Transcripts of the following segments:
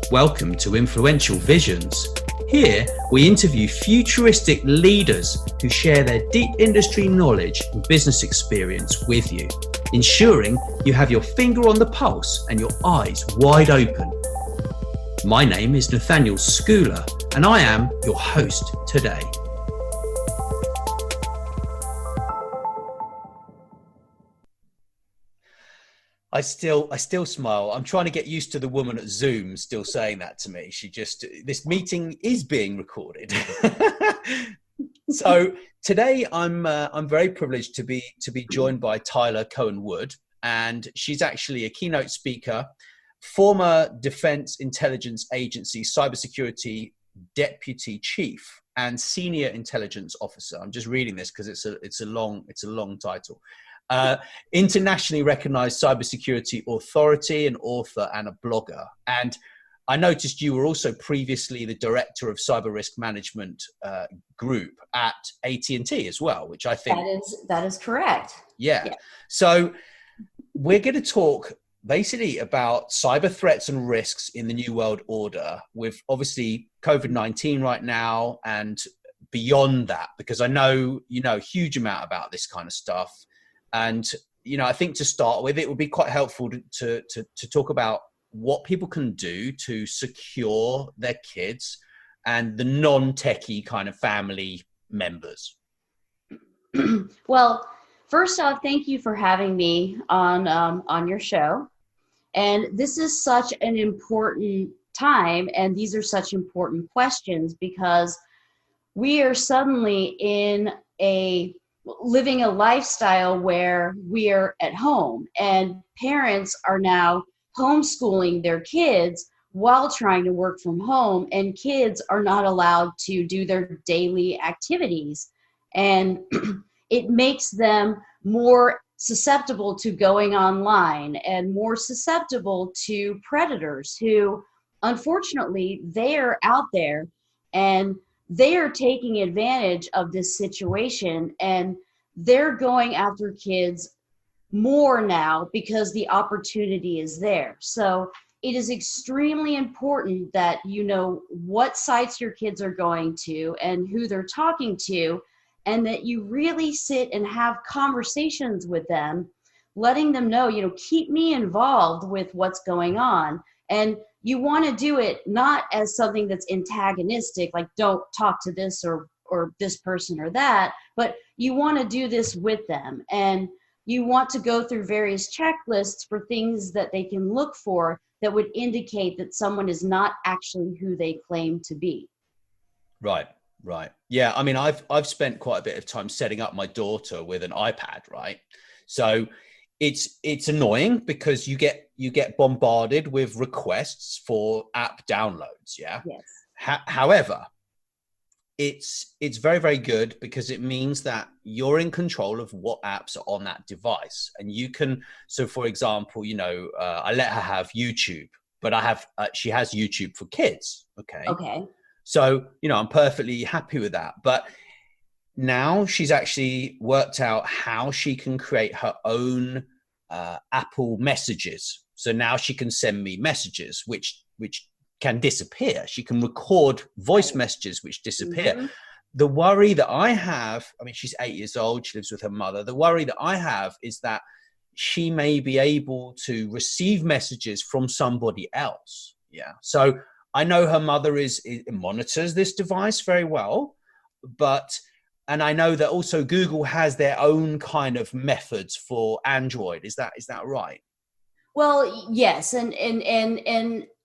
Welcome to Influential Visions. Here, we interview futuristic leaders who share their deep industry knowledge and business experience with you, ensuring you have your finger on the pulse and your eyes wide open. My name is Nathaniel Schooler, and I am your host today. I still smile. I'm trying to get used to the woman at Zoom still saying that to me. This meeting is being recorded. So today I'm very privileged to be joined by Tyler Cohen Wood, and she's actually a keynote speaker, former Defense Intelligence Agency cybersecurity deputy chief and senior intelligence officer. I'm just reading this because it's a long title. Internationally recognized cybersecurity authority, an author and a blogger. And I noticed you were also previously the director of cyber risk management group at AT&T as well, which I think that is correct. Yeah. So we're going to talk basically about cyber threats and risks in the new world order, with obviously COVID-19 right now and beyond that, because I know you know a huge amount about this kind of stuff. And, you know, I think to start with, it would be quite helpful to talk about what people can do to secure their kids and the non-techie kind of family members. Well, first off, thank you for having me on your show. And this is such an important time, and these are such important questions because we are suddenly living a lifestyle where we are at home, and parents are now homeschooling their kids while trying to work from home, and kids are not allowed to do their daily activities. And it makes them more susceptible to going online and more susceptible to predators who, unfortunately, they're out there and they are taking advantage of this situation, and they're going after kids more now because the opportunity is there. So it is extremely important that you know what sites your kids are going to and who they're talking to, and that you really sit and have conversations with them, letting them know, you know, keep me involved with what's going on. And you want to do it not as something that's antagonistic, like don't talk to this or this person or that, but you want to do this with them. And you want to go through various checklists for things that they can look for that would indicate that someone is not actually who they claim to be. Right. Yeah. I mean, I've spent quite a bit of time setting up my daughter with an iPad, right? So it's annoying because you get bombarded with requests for app downloads. Yeah. Yes. However, it's very, very good because it means that you're in control of what apps are on that device, and you can. So, for example, you know, I let her have YouTube, but she has YouTube for kids. Okay. So, you know, I'm perfectly happy with that. But now she's actually worked out how she can create her own Apple messages. So now she can send me messages, which can disappear. She can record voice messages, which disappear. Mm-hmm. The worry that I have, I mean, she's 8 years old. She lives with her mother. The worry that I have is that she may be able to receive messages from somebody else. Yeah. So I know her mother monitors this device very well, and I know that also Google has their own kind of methods for Android. Is that right? Well, yes, and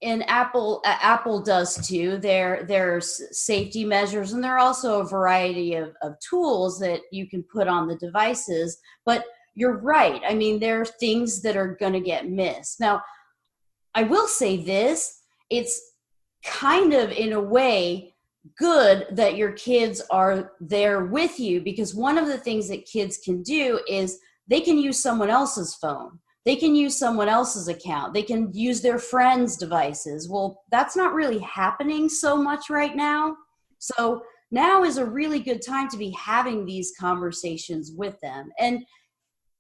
Apple does too. There's safety measures, and there are also a variety of tools that you can put on the devices. But you're right. I mean, there are things that are going to get missed. Now, I will say this: it's kind of, in a way, good that your kids are there with you, because one of the things that kids can do is they can use someone else's phone. They can use someone else's account. They can use their friends' devices. Well, that's not really happening so much right now. So now is a really good time to be having these conversations with them. And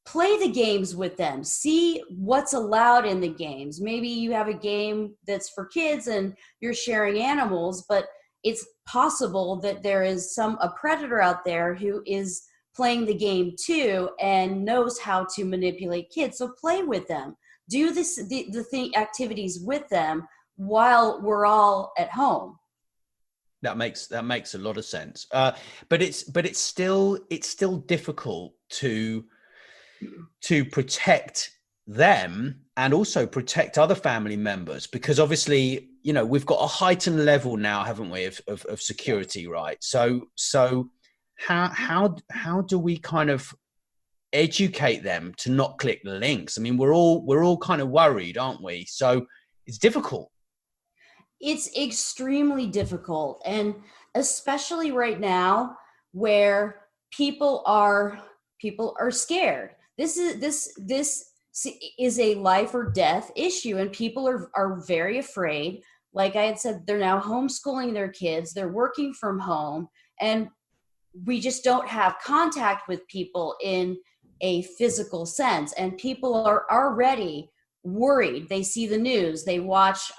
play the games with them, see what's allowed in the games. Maybe you have a game that's for kids and you're sharing animals, but it's possible that there is a predator out there who is playing the game too and knows how to manipulate kids. So play with them, do the activities with them while we're all at home. That makes a lot of sense. But it's still difficult to protect them and also protect other family members, because obviously, you know, we've got a heightened level now, haven't we, of security, right? So how do we kind of educate them to not click the links? I mean, we're all kind of worried, aren't we? So it's difficult. It's extremely difficult, and especially right now where people are scared. This is a life or death issue, and people are very afraid. Like I had said, they're now homeschooling their kids, they're working from home, and we just don't have contact with people in a physical sense, and people are already worried. They see the news, they watch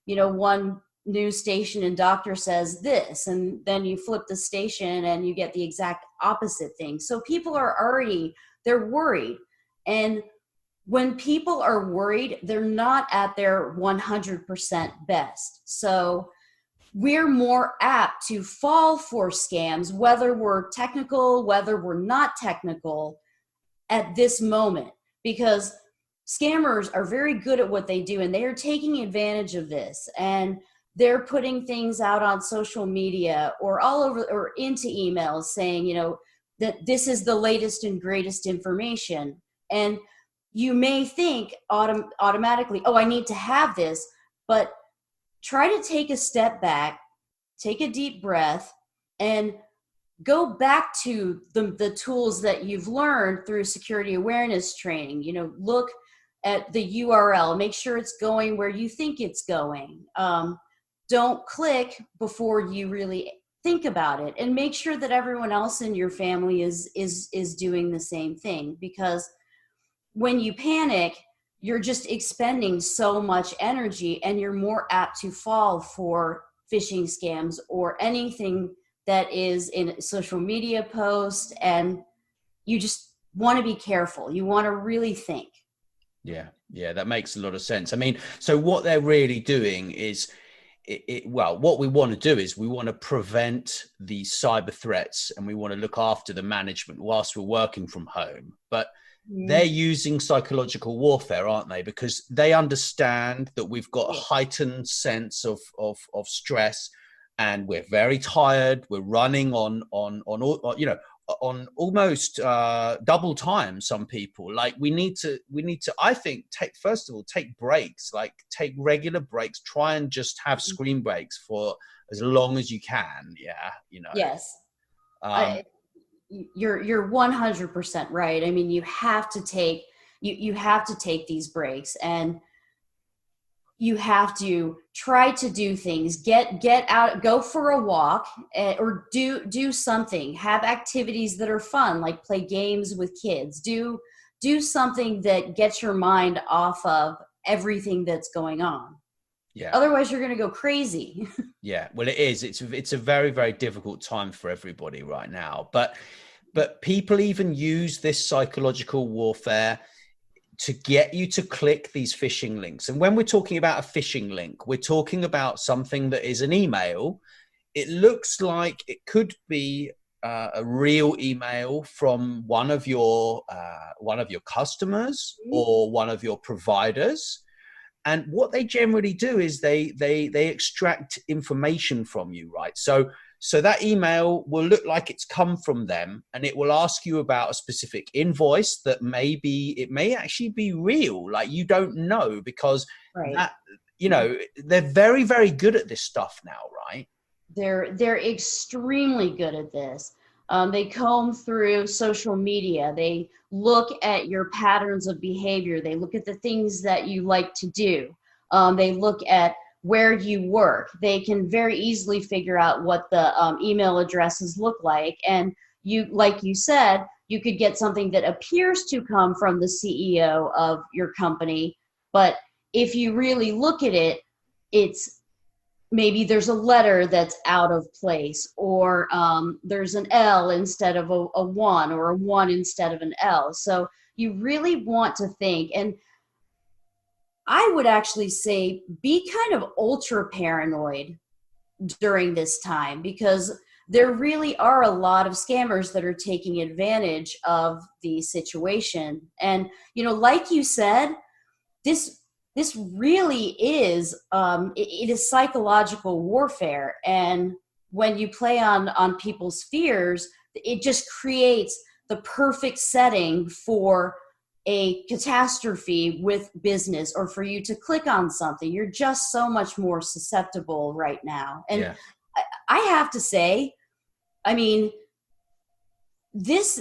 one news station and doctor says this, and then you flip the station and you get the exact opposite thing. So people they're worried. And when people are worried, they're not at their 100% best. So we're more apt to fall for scams, whether we're technical, whether we're not technical at this moment, because scammers are very good at what they do, and they are taking advantage of this, and they're putting things out on social media or all over or into emails saying, you know, that this is the latest and greatest information. And you may think automatically, oh, I need to have this, but try to take a step back, take a deep breath, and go back to the tools that you've learned through security awareness training. You know, look at the URL, make sure it's going where you think it's going. Don't click before you really think about it, and make sure that everyone else in your family is doing the same thing, because when you panic, you're just expending so much energy, and you're more apt to fall for phishing scams or anything that is in a social media post, and you just want to be careful. You want to really think. Yeah, that makes a lot of sense. I mean, so what they're really doing is, what we want to do is we want to prevent these cyber threats, and we want to look after the management whilst we're working from home. But they're using psychological warfare, aren't they? Because they understand that we've got a heightened sense of stress, and we're very tired. We're running on almost double time. Some people, like, we need to I think take breaks, like take regular breaks, try and just have screen breaks for as long as you can. Yes. You're 100% right. I mean, you have to take these breaks, and you have to try to do things, get out, go for a walk, or do something, have activities that are fun, like play games with kids, do something that gets your mind off of everything that's going on. Yeah. Otherwise you're going to go crazy. Yeah. Well, it is. It's a very, very difficult time for everybody right now, but people even use this psychological warfare to get you to click these phishing links. And when we're talking about a phishing link, we're talking about something that is an email. It looks like it could be a real email from one of your customers or one of your providers. And what they generally do is they extract information from you, right? So that email will look like it's come from them, and it will ask you about a specific invoice that may actually be real. Like, you don't know, because they're very, very good at this stuff now, right? They're extremely good at this. They comb through social media. They look at your patterns of behavior. They look at the things that you like to do. They look at where you work. They can very easily figure out what the email addresses look like. And you, like you said, you could get something that appears to come from the CEO of your company, but if you really look at it, it's maybe there's a letter that's out of place, or there's an L instead of a one, or a one instead of an L. So you really want to think, and I would actually say be kind of ultra paranoid during this time, because there really are a lot of scammers that are taking advantage of the situation. And, like you said, this really is it is psychological warfare, and when you play on people's fears, it just creates the perfect setting for a catastrophe with business, or for you to click on something. You're just so much more susceptible right now. And Yeah. I have to say, I mean, this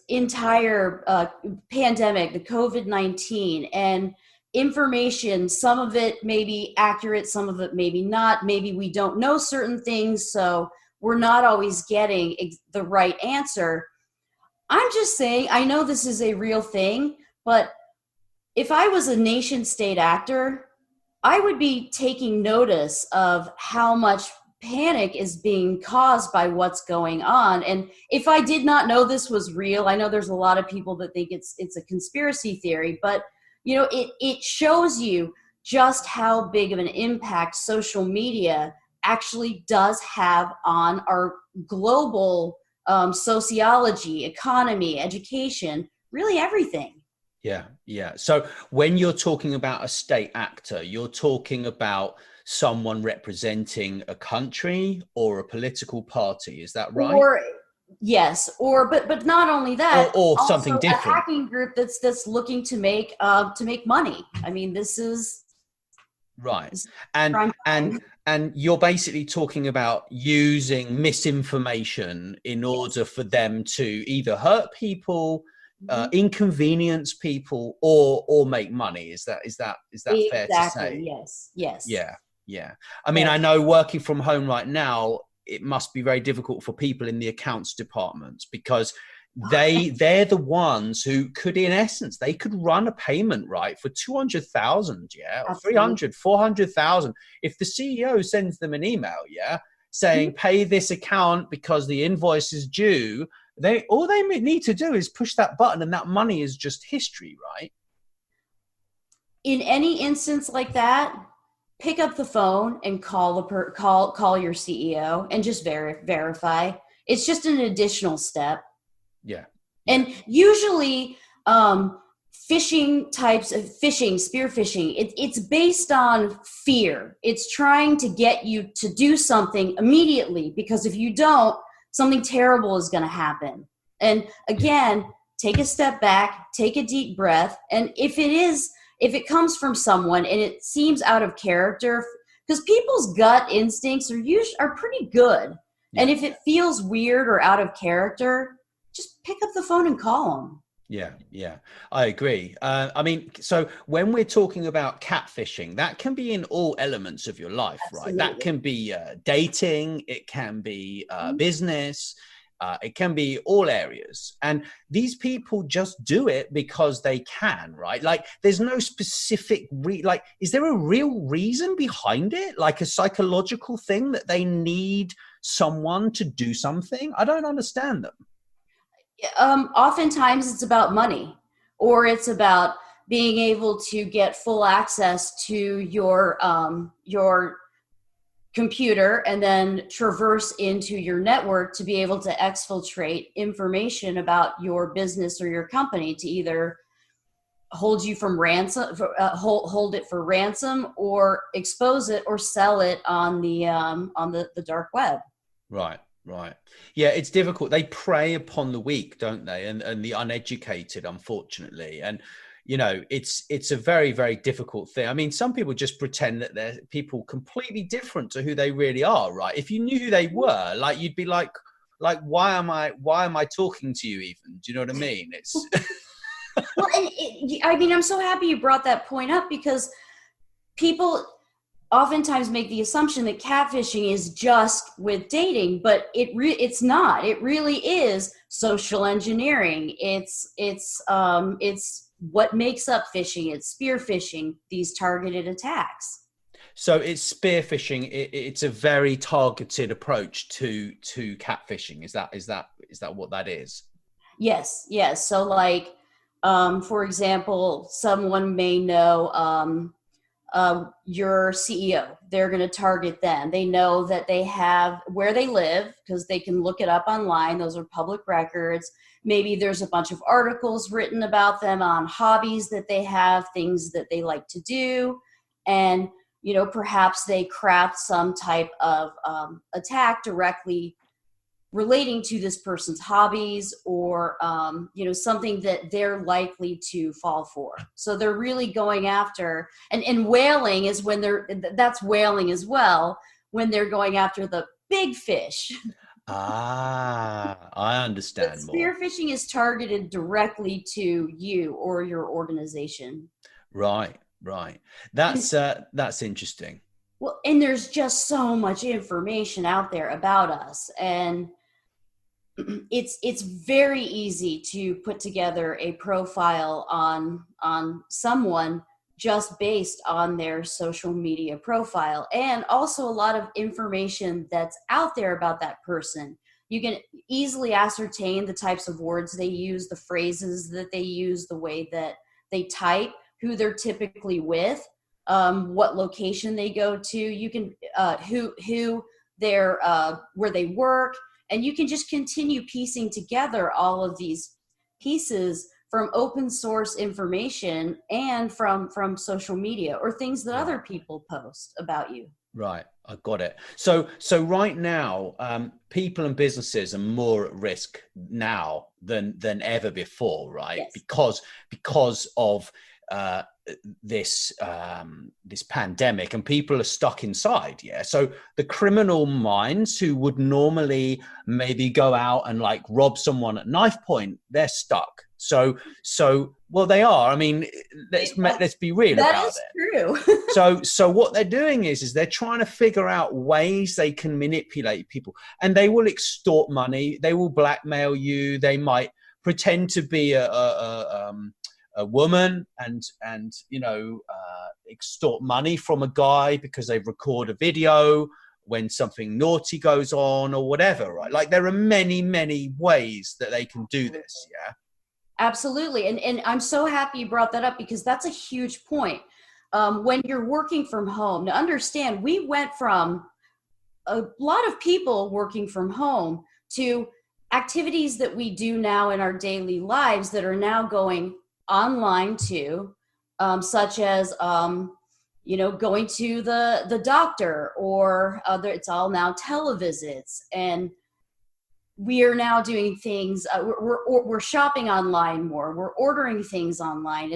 entire pandemic, the COVID-19, and information, some of it may be accurate, some of it maybe not. Maybe we don't know certain things, so we're not always getting the right answer. I'm just saying, I know this is a real thing, but if I was a nation state actor, I would be taking notice of how much panic is being caused by what's going on. And if I did not know this was real, I know there's a lot of people that think it's a conspiracy theory, but it shows you just how big of an impact social media actually does have on our global sociology, economy, education, really everything. Yeah. Yeah. So when you're talking about a state actor, you're talking about someone representing a country or a political party. Is that right? Or yes, but not only that, Or also something a different. hacking group that's looking to make money. I mean, this is Right. prime And time. and you're basically talking about using misinformation in order for them to either hurt people, Mhm. inconvenience people, or make money. Is that fair to Exactly. say? Yes. Yeah. Yeah. I mean, I Yes. know working from home right now, it must be very difficult for people in the accounts departments, because they're the ones who could, in essence, they could run a payment right for 200,000, yeah, or Absolutely. 300, 400,000. If the CEO sends them an email, yeah, saying pay this account because the invoice is due, all they need to do is push that button, and that money is just history, right? In any instance like that, pick up the phone and call your CEO and just verify. It's just an additional step. Yeah. Yeah. And usually, phishing types of phishing, spear phishing, it's based on fear. It's trying to get you to do something immediately, because if you don't, something terrible is going to happen. And again, take a step back, take a deep breath. And if it comes from someone and it seems out of character, because people's gut instincts are pretty good. Yeah. And if it feels weird or out of character, just pick up the phone and call them. Yeah, yeah, I agree. I mean, so when we're talking about catfishing, that can be in all elements of your life, right? That Absolutely. can be dating, it can be business, it can be all areas. And these people just do it because they can, right? Like, there's no specific, is there a real reason behind it? Like a psychological thing that they need someone to do something? I don't understand them. Oftentimes it's about money, or it's about being able to get full access to your computer and then traverse into your network to be able to exfiltrate information about your business or your company, to either hold you from ransom, hold it for ransom, or expose it or sell it on the dark web. Right. Right. Yeah, it's difficult. They prey upon the weak, don't they? And the uneducated, unfortunately. And, it's a very, very difficult thing. I mean, some people just pretend that they're people completely different to who they really are, right? If you knew who they were, like, you'd be like, why am I talking to you even? Do you know what I mean? It's Well, and I mean, I'm so happy you brought that point up, because people oftentimes make the assumption that catfishing is just with dating, but it's not. It really is social engineering. It's what makes up phishing. It's spear phishing, these targeted attacks. So it's spear phishing. It's a very targeted approach to catfishing. Is that what that is? Yes, yes. So like, for example, someone may know your CEO. They're going to target them. They know that they have where they live because they can look it up online. Those are public records. Maybe there's a bunch of articles written about them on hobbies that they have, things that they like to do. And, perhaps they craft some type of attack directly relating to this person's hobbies or something that they're likely to fall for. So they're really going after, and whaling is when that's whaling as well, when they're going after the big fish. I understand more. Spearfishing is targeted directly to you or your organization. Right. That's interesting. Well, and there's just so much information out there about us, and it's very easy to put together a profile on someone just based on their social media profile, and also a lot of information that's out there about that person. You can easily ascertain the types of words they use, the phrases that they use, the way that they type, who they're typically with, what location they go to. You can who they're where they work. And you can just continue piecing together all of these pieces from open source information and from social media or things that other people post about you. Right. I got it. So right now, people and businesses are more at risk now than ever before, right? Yes. Because of this pandemic, and people are stuck inside. So the criminal minds who would normally maybe go out and like rob someone at knife point, they're stuck. So well, they are. I mean, let's be real about it. That is true. So what they're doing is they're trying to figure out ways they can manipulate people, and they will extort money. They will blackmail you. They might pretend to be a woman and extort money from a guy because they record a video when something naughty goes on or whatever, right? Like there are many ways that they can do this. Yeah, absolutely. And I'm so happy you brought that up, because that's a huge point. When you're working from home, to understand, we went from a lot of people working from home to activities that we do now in our daily lives that are now going online too, such as going to the doctor, or it's all now televisits, and we are now doing things. We're shopping online more. We're ordering things online.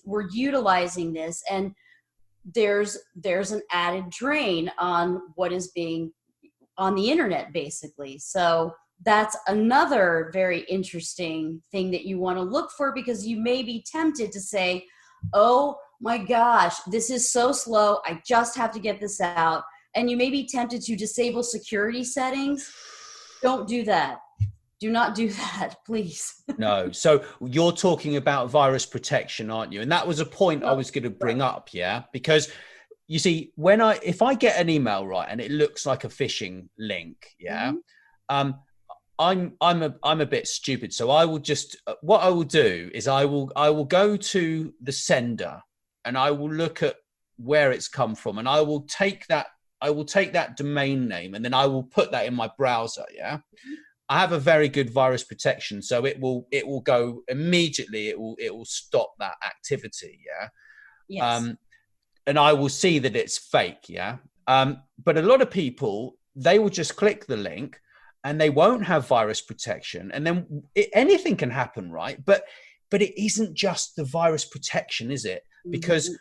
We're utilizing this, and there's an added drain on what is being on the internet, basically. So that's another very interesting thing that you want to look for, because you may be tempted to say, oh my gosh, this is so slow, I just have to get this out. And you may be tempted to disable security settings. Don't do that. Do not do that, please. No. So you're talking about virus protection, aren't you? And that was a point I was going to bring up. Yeah. Because you see, if I get an email, right, and it looks like a phishing link. Yeah. Mm-hmm. I'm a bit stupid, so I will just what I will do is I will go to the sender, and I will look at where it's come from, and I will take that domain name, and then I will put that in my browser. Yeah, I have a very good virus protection, so it will go immediately. It will stop that activity. Yeah, yes. And I will see that it's fake. Yeah, but a lot of people, they will just click the link, and they won't have virus protection, and then anything can happen, right? But it isn't just the virus protection, is it? Because,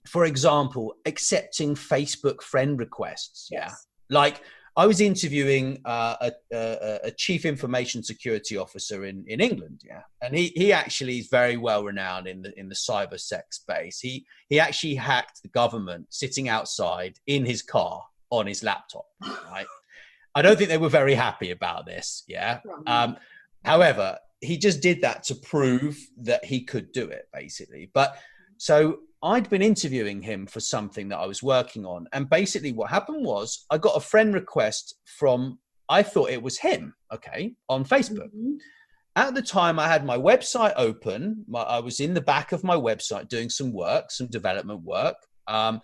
for example, accepting Facebook friend requests, yeah, like I was interviewing a chief information security officer in England, yeah, and he actually is very well renowned in the cybersec space. He actually hacked the government sitting outside in his car on his laptop, right? I don't think they were very happy about this, yeah. However, he just did that to prove that he could do it, basically. But so I'd been interviewing him for something that I was working on. And basically what happened was I got a friend request from, I thought it was him, okay, on Facebook. Mm-hmm. At the time I had my website open. I was in the back of my website doing some work, some development work. And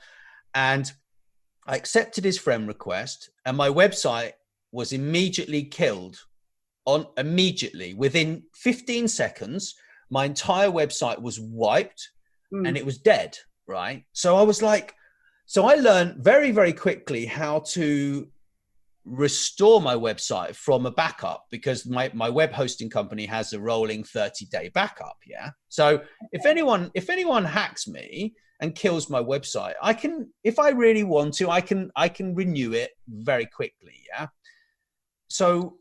I accepted his friend request and my website was immediately killed. Immediately, within 15 seconds, my entire website was wiped and it was dead, right? So I was like, so I learned very, very quickly how to restore my website from a backup because my web hosting company has a rolling 30-day backup, yeah? So if anyone hacks me and kills my website, I can, if I really want to, I can renew it very quickly, yeah? So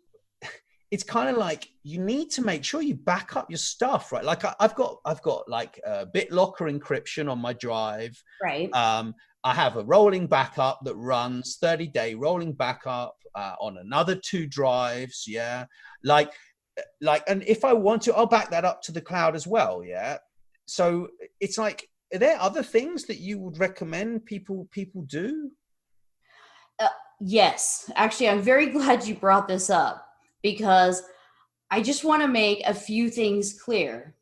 it's kind of like you need to make sure you back up your stuff, right? Like I've got like a BitLocker encryption on my drive. Right. I have a rolling backup that runs 30-day rolling backup on another 2 drives. Yeah. Like, and if I want to, I'll back that up to the cloud as well. Yeah. So it's like, are there other things that you would recommend people do? Yes. Actually, I'm very glad you brought this up, because I just want to make a few things clear.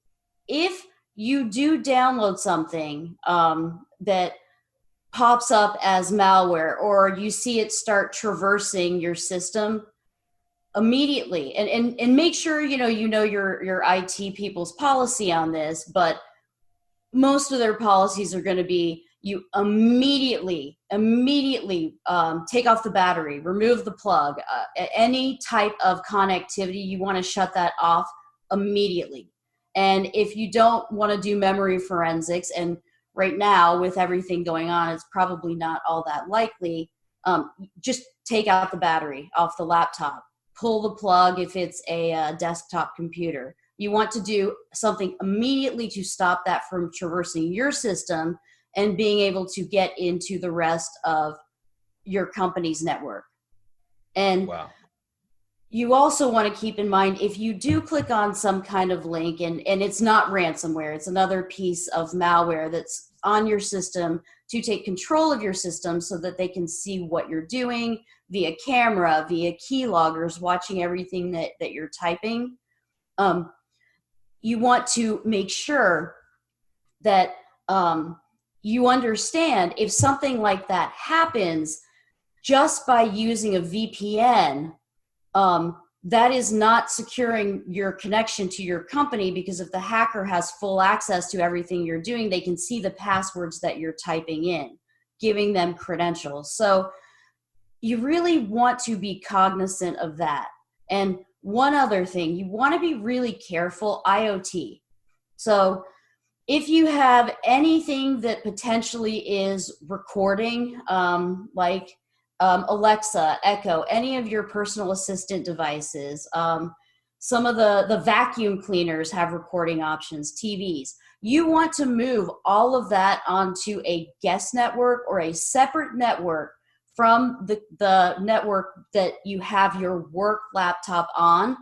If you do download something that pops up as malware, or you see it start traversing your system, immediately, and make sure you know your IT people's policy on this, but most of their policies are going to be you immediately take off the battery, remove the plug, any type of connectivity, you want to shut that off immediately. And if you don't want to do memory forensics, and right now with everything going on, it's probably not all that likely, just take out the battery off the laptop, pull the plug if it's a desktop computer. You want to do something immediately to stop that from traversing your system and being able to get into the rest of your company's network. And wow. You also want to keep in mind, if you do click on some kind of link, and it's not ransomware, it's another piece of malware that's on your system to take control of your system so that they can see what you're doing via camera, via keyloggers, watching everything that you're typing. You want to make sure that you understand if something like that happens just by using a VPN, that is not securing your connection to your company, because if the hacker has full access to everything you're doing, they can see the passwords that you're typing in, giving them credentials. So you really want to be cognizant of that. And one other thing, you want to be really careful, IoT. So if you have anything that potentially is recording, like Alexa, Echo, any of your personal assistant devices, some of the vacuum cleaners have recording options, TVs. You want to move all of that onto a guest network or a separate network from the network that you have your work laptop on.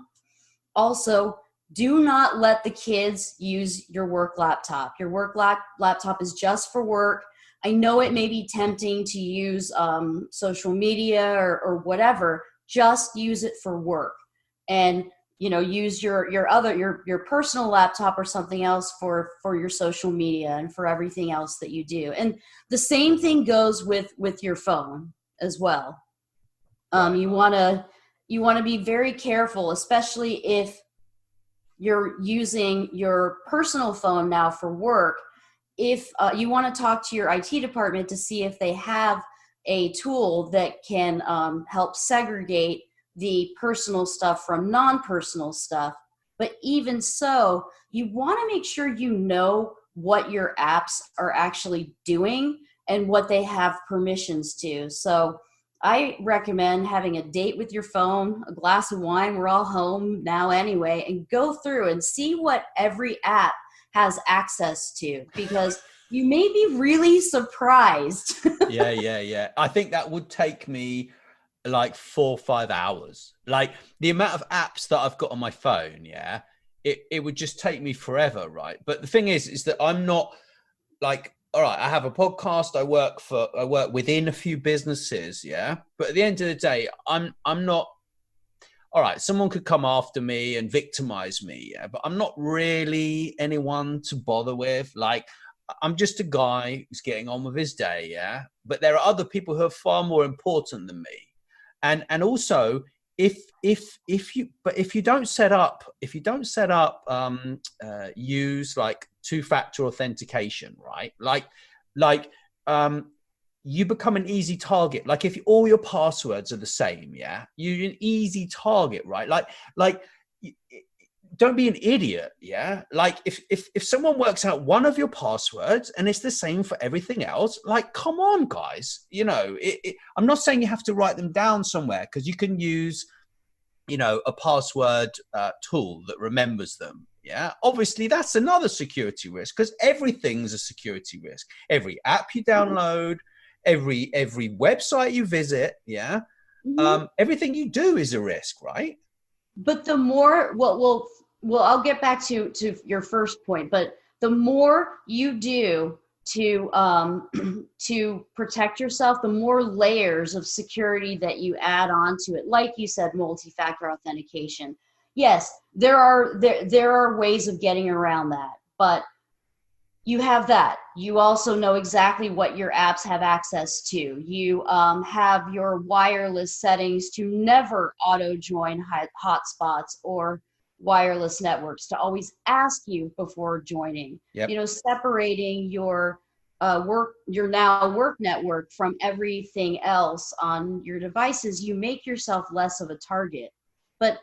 Also, do not let the kids use your work laptop. Your work laptop is just for work. I know it may be tempting to use social media or whatever. Just use it for work, and use your personal laptop or something else for your social media and for everything else that you do. And the same thing goes with your phone as well. You want to be very careful, especially if you're using your personal phone now for work. If you want to talk to your IT department to see if they have a tool that can help segregate the personal stuff from non-personal stuff. But even so, you want to make sure you know what your apps are actually doing and what they have permissions to. So I recommend having a date with your phone, a glass of wine. We're all home now anyway, and go through and see what every app has access to, because you may be really surprised. Yeah. I think that would take me like 4 or 5 hours. Like the amount of apps that I've got on my phone, yeah, it would just take me forever, right? But the thing is that I'm not like, all right, I have a podcast, I work within a few businesses, yeah. But at the end of the day, I'm not, all right, someone could come after me and victimize me, yeah, but I'm not really anyone to bother with. Like, I'm just a guy who's getting on with his day, yeah. But there are other people who are far more important than me, and also if you don't set up use like two-factor authentication, right? Like you become an easy target. Like if all your passwords are the same, yeah, you're an easy target, right? Like don't be an idiot, yeah. Like if someone works out one of your passwords and it's the same for everything else, like come on guys, you know, I'm not saying you have to write them down somewhere, because you can use, you know, a password tool that remembers them. Yeah, obviously that's another security risk, because everything's a security risk. Every app you download, every website you visit, yeah, Mhm. everything you do is a risk, right? But the more, well, I'll get back to your first point, but the more you do to to protect yourself, the more layers of security that you add on to it. Like you said, multi-factor authentication. Yes, there are ways of getting around that, but you have that. You also know exactly what your apps have access to. You have your wireless settings to never auto join hotspots or wireless networks, to always ask you before joining. Yep. You know, separating your your now work network from everything else on your devices. You make yourself less of a target. But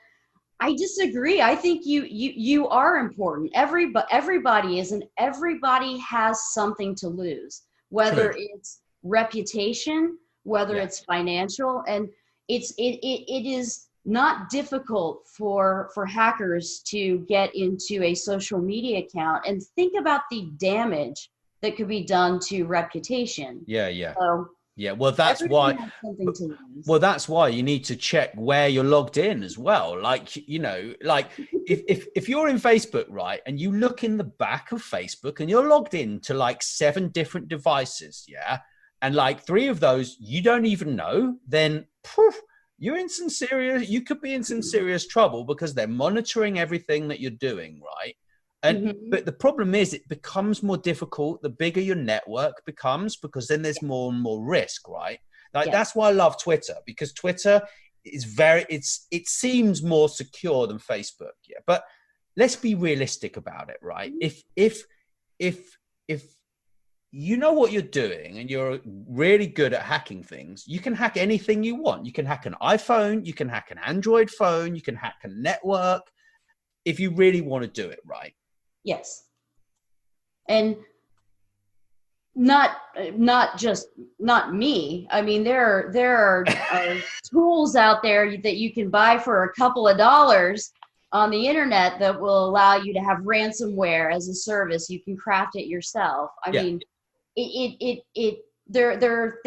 I disagree. I think you are important. Everybody is, and everybody has something to lose, whether True. it's reputation, whether Yeah. it's financial, and it is not difficult for hackers to get into a social media account, and think about the damage that could be done to reputation. Yeah. So Yeah, well, that's why. everybody has something to lose. Well, that's why you need to check where you're logged in as well. Like, you know, like if you're in Facebook, right, and you look in the back of Facebook and you're logged in to like 7 different devices, yeah, and like 3 of those you don't even know, then poof, you're in some serious. You could be in some serious trouble, because they're monitoring everything that you're doing, right? And Mhm. but the problem is, it becomes more difficult the bigger your network becomes, because then there's more and more risk, right? Like Yes. that's why I love Twitter, because Twitter is it seems more secure than Facebook, yeah. But let's be realistic about it, right? If you know what you're doing and you're really good at hacking things, you can hack anything you want. You can hack an iPhone, you can hack an Android phone, you can hack a network if you really want to do it right. Yes. And not just not me. I mean, there are tools out there that you can buy for a couple of dollars on the internet that will allow you to have ransomware as a service. You can craft it yourself. I Yeah. mean, it there are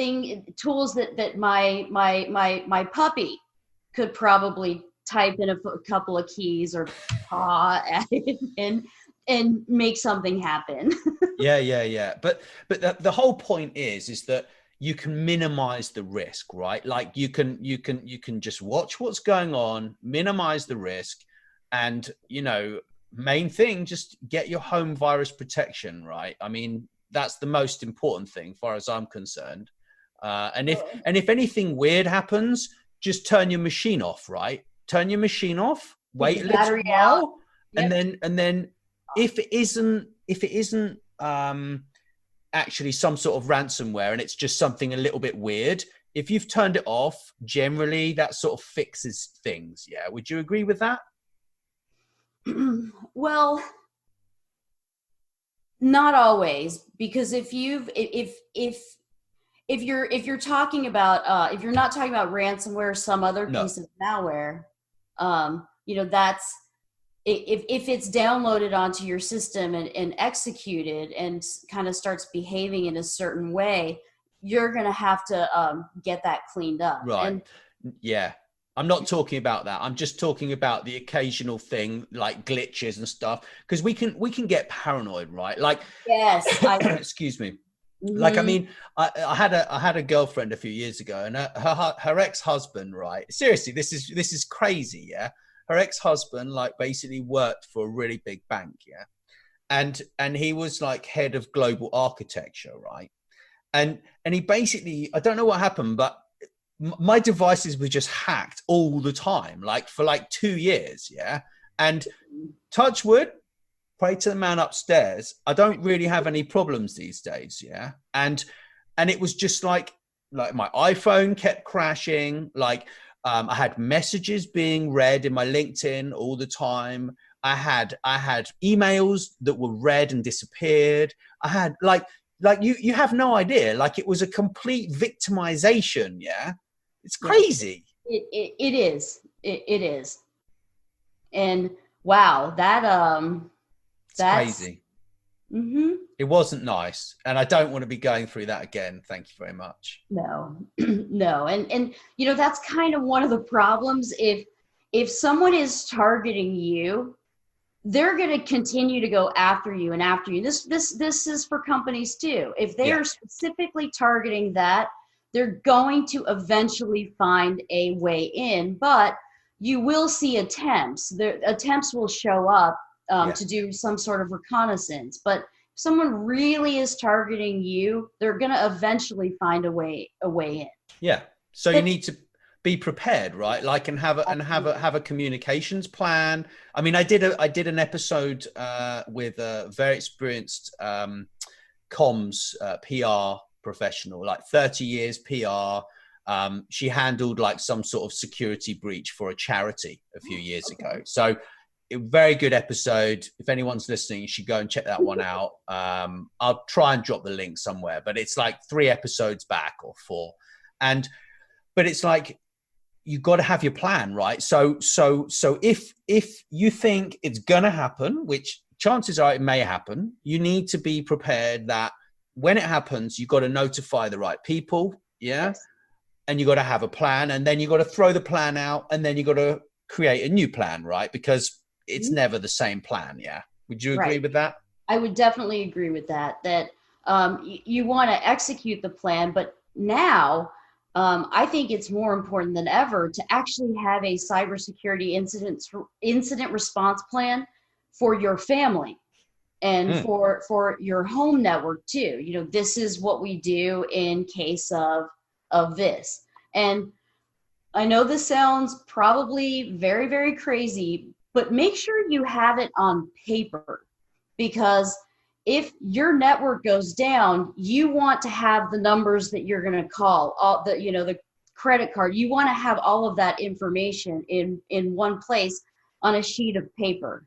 tools that my puppy could probably type in a couple of keys or paw at it and make something happen. Yeah. But the whole point is that you can minimize the risk, right? Like you can just watch what's going on, minimize the risk, and you know, main thing, just get your home virus protection, right? I mean, that's the most important thing, far as I'm concerned. And if anything weird happens, just turn your machine off, right? Turn your machine off, Take wait the a little battery out. while, and Yep. then if it isn't actually some sort of ransomware and it's just something a little bit weird, if you've turned it off, generally that sort of fixes things. Yeah, would you agree with that? Well, not always, because if if you're talking about if you're not talking about ransomware or some other No. piece of malware, that's if it's downloaded onto your system and executed and kind of starts behaving in a certain way, you're going to have to get that cleaned up. Right. And yeah. I'm not talking about that. I'm just talking about the occasional thing like glitches and stuff, because we can get paranoid, right? Like, yes, excuse me. Like, I mean, I had a girlfriend a few years ago, and her ex-husband, right? Seriously, this is crazy, yeah. Her ex-husband, like, basically worked for a really big bank, yeah, and he was like head of global architecture, right? And he basically, I don't know what happened, but my devices were just hacked all the time, like for like 2 years, yeah. And touch wood, pray to the man upstairs, I don't really have any problems these days, yeah. And it was just like my iPhone kept crashing, like I had messages being read in my LinkedIn all the time. I had emails that were read and disappeared. I had like you have no idea, like it was a complete victimization, yeah. It's crazy. It is. It is. And wow, It's crazy. Mm-hmm. It wasn't nice, and I don't want to be going through that again. Thank you very much. No, no, and that's kind of one of the problems. If someone is targeting you, they're going to continue to go after you and after you. This is for companies too. If they are specifically targeting that, they're going to eventually find a way in. But you will see attempts. The attempts will show up to do some sort of reconnaissance. But if someone really is targeting you, they're going to eventually find a way in. Yeah. So you need to be prepared, right? Like, and have a communications plan. I mean, I did an episode with a very experienced comms PR professional, like 30 years PR. She handled like some sort of security breach for a charity a few years ago. So a very good episode. If anyone's listening, you should go and check that one out. I'll try and drop the link somewhere, but it's like 3 episodes back or 4. But it's like, you got to have your plan, right? So if you think it's going to happen, which chances are it may happen, you need to be prepared that when it happens, you've got to notify the right people. Yeah. Yes. And you got to have a plan, and then you got to throw the plan out, and then you got to create a new plan, right? Because it's never the same plan. Yeah. Would you agree with that? I would definitely agree with that, you want to execute the plan, but now I think it's more important than ever to actually have a cybersecurity incident response plan for your family and for your home network too. This is what we do in case of this. And I know this sounds probably very, very crazy, but make sure you have it on paper, because if your network goes down, you want to have the numbers that you're going to call, all the credit card. You want to have all of that information in one place on a sheet of paper.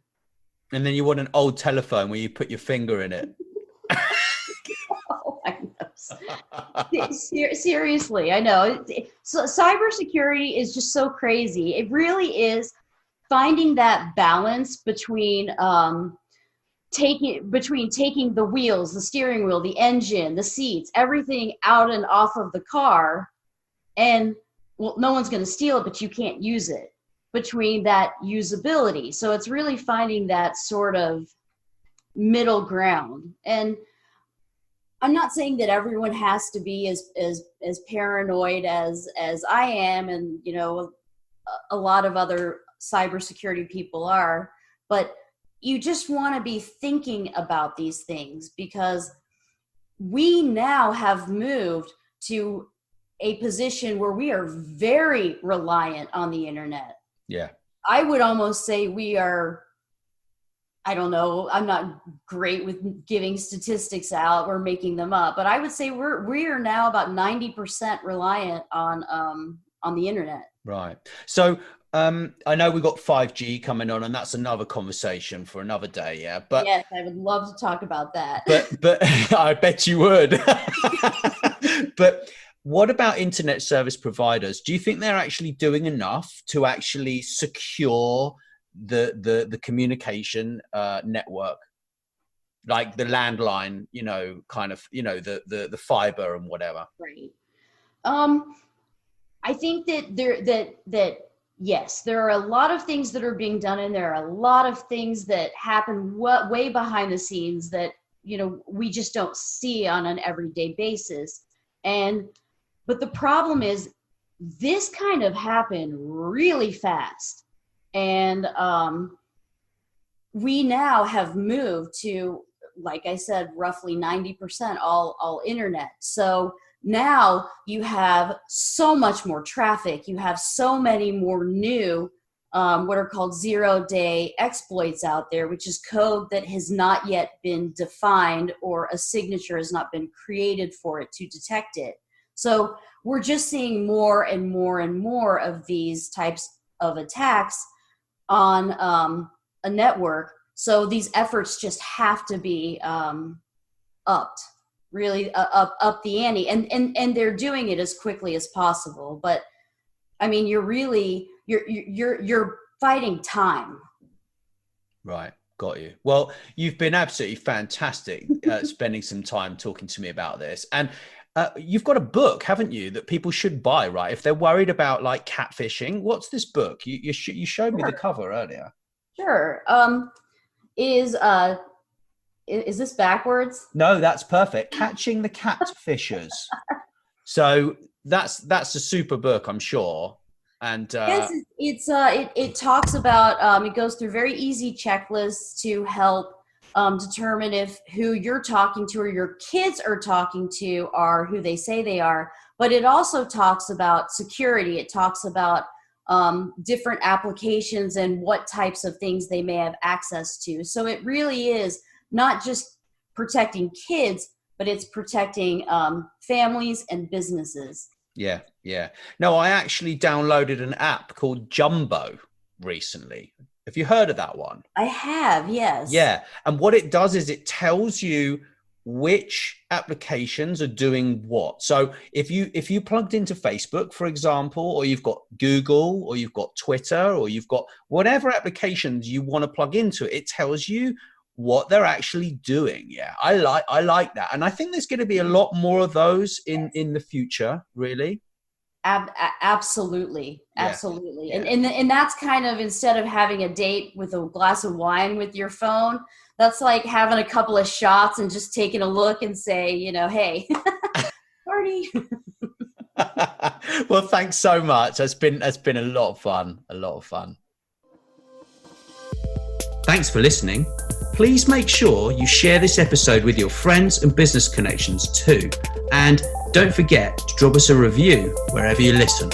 And then you want an old telephone where you put your finger in it. Oh, I know. Seriously, I know. So cybersecurity is just so crazy. It really is finding that balance between taking the wheels, the steering wheel, the engine, the seats, everything out and off of the car, and well, no one's going to steal it, but you can't use it, between that usability. So it's really finding that sort of middle ground. And I'm not saying that everyone has to be as paranoid as I am, and a lot of other cybersecurity people are, but you just want to be thinking about these things, because we now have moved to a position where we are very reliant on the internet. Yeah. I would almost say we are, I don't know, I'm not great with giving statistics out or making them up, but I would say we are now about 90% reliant on the internet. Right. So I know we've got 5G coming on, and that's another conversation for another day. Yeah. But yes, I would love to talk about that. But I bet you would. But what about internet service providers? Do you think they're actually doing enough to actually secure the communication network, like the landline, kind of, the fiber and whatever? Right. I think that yes, there are a lot of things that are being done, and there are a lot of things that happen way behind the scenes that we just don't see on an everyday basis. But the problem is, this kind of happened really fast, and we now have moved to, like I said, roughly 90% all internet. So now you have so much more traffic. You have so many more new what are called zero-day exploits out there, which is code that has not yet been defined, or a signature has not been created for it to detect it. So we're just seeing more and more and more of these types of attacks on a network. So these efforts just have to be upped, really up the ante, and they're doing it as quickly as possible. But I mean, you're fighting time. Right. Got you. Well, you've been absolutely fantastic spending some time talking to me about this. And you've got a book, haven't you, that people should buy, right? If they're worried about like catfishing. What's this book? You showed me the cover earlier. Sure. Is this backwards? No, that's perfect. Catching the Catfishers. So that's a super book, I'm sure. And yes, it talks about it goes through very easy checklists to help determine if who you're talking to or your kids are talking to are who they say they are. But it also talks about security. It talks about different applications and what types of things they may have access to. So it really is not just protecting kids, but it's protecting families and businesses. Yeah, yeah. No, I actually downloaded an app called Jumbo recently. Have you heard of that one? I have, yes. Yeah. And what it does is it tells you which applications are doing what. So if you plugged into Facebook, for example, or you've got Google, or you've got Twitter, or you've got whatever applications you want to plug into, it tells you what they're actually doing. Yeah, I like that. And I think there's going to be a lot more of those in the future, really. Absolutely. Absolutely. Yeah. And that's kind of, instead of having a date with a glass of wine with your phone, that's like having a couple of shots and just taking a look and say, hey, party. Well, thanks so much. It's been a lot of fun. Thanks for listening. Please make sure you share this episode with your friends and business connections too. And don't forget to drop us a review wherever you listen.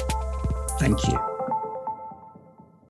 Thank you.